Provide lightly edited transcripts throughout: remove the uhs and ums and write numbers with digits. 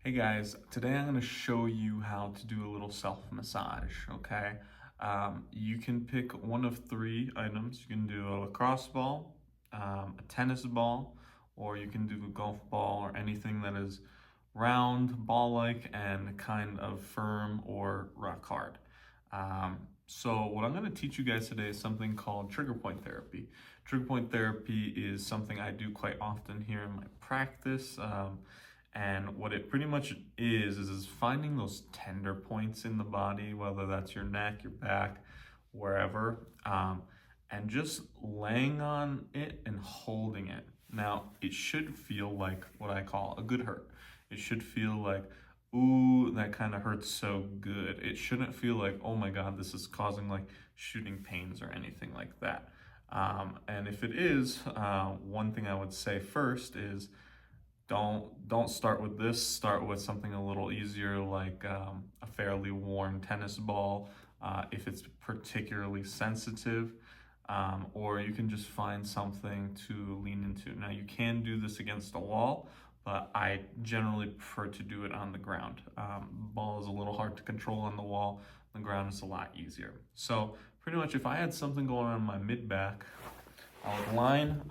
Hey guys, today I'm going to show you how to do a little self-massage, okay? You can pick one of three items. You can do a lacrosse ball, a tennis ball, or you can do a golf ball or anything that is round, ball-like, and kind of firm or rock hard. So what I'm going to teach you guys today is something called trigger point therapy. Trigger point therapy is something I do quite often here in my practice. And what it pretty much is finding those tender points in the body, whether that's your neck, your back, wherever, and just laying on it and holding it. Now, it should feel like what I call a good hurt. It should feel like, ooh, that kind of hurts so good. It shouldn't feel like, oh my God, this is causing like shooting pains or anything like that. And if it is, one thing I would say first is, don't start with this. Start with something a little easier, like a fairly worn tennis ball, if it's particularly sensitive, or you can just find something to lean into. Now, you can do this against a wall, but I generally prefer to do it on the ground. Ball is a little hard to control on the wall. The ground is a lot easier. So pretty much if I had something going on in my mid-back, I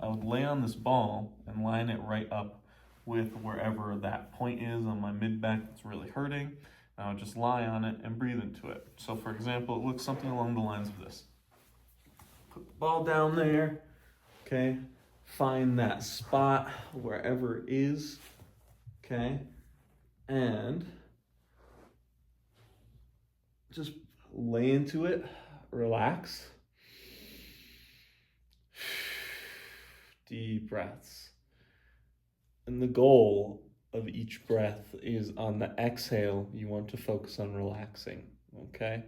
would lay on this ball and line it right up with wherever that point is on my mid-back that's really hurting. I would just lie on it and breathe into it. So for example, it looks something along the lines of this. Put the ball down there, okay? Find that spot wherever it is, okay? And just lay into it, relax. Deep breaths. And the goal of each breath is on the exhale, you want to focus on relaxing, okay?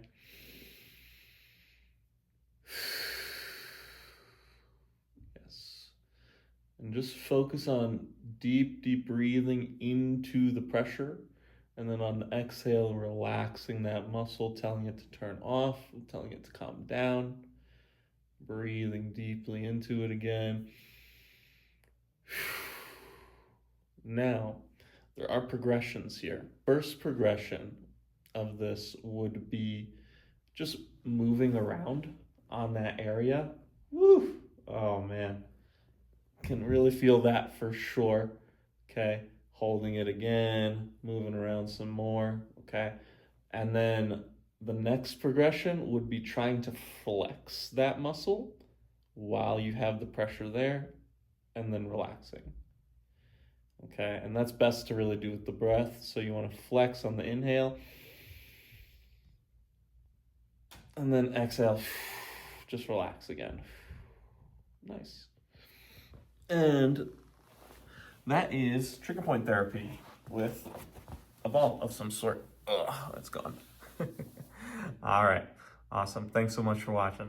Yes. And just focus on deep breathing into the pressure. And then on the exhale, relaxing that muscle, telling it to turn off, telling it to calm down. Breathing deeply into it again. Now, there are progressions here. First progression of this would be just moving around on that area. Woo! Oh man, can really feel that for sure. Okay, holding it again, moving around some more. Okay, and then the next progression would be trying to flex that muscle while you have the pressure there and then relaxing. Okay, and that's best to really do with the breath. So you want to flex on the inhale and then exhale, just relax again. Nice. And that is trigger point therapy with a ball of some sort. Ugh, that's gone. All right, awesome. Thanks so much for watching.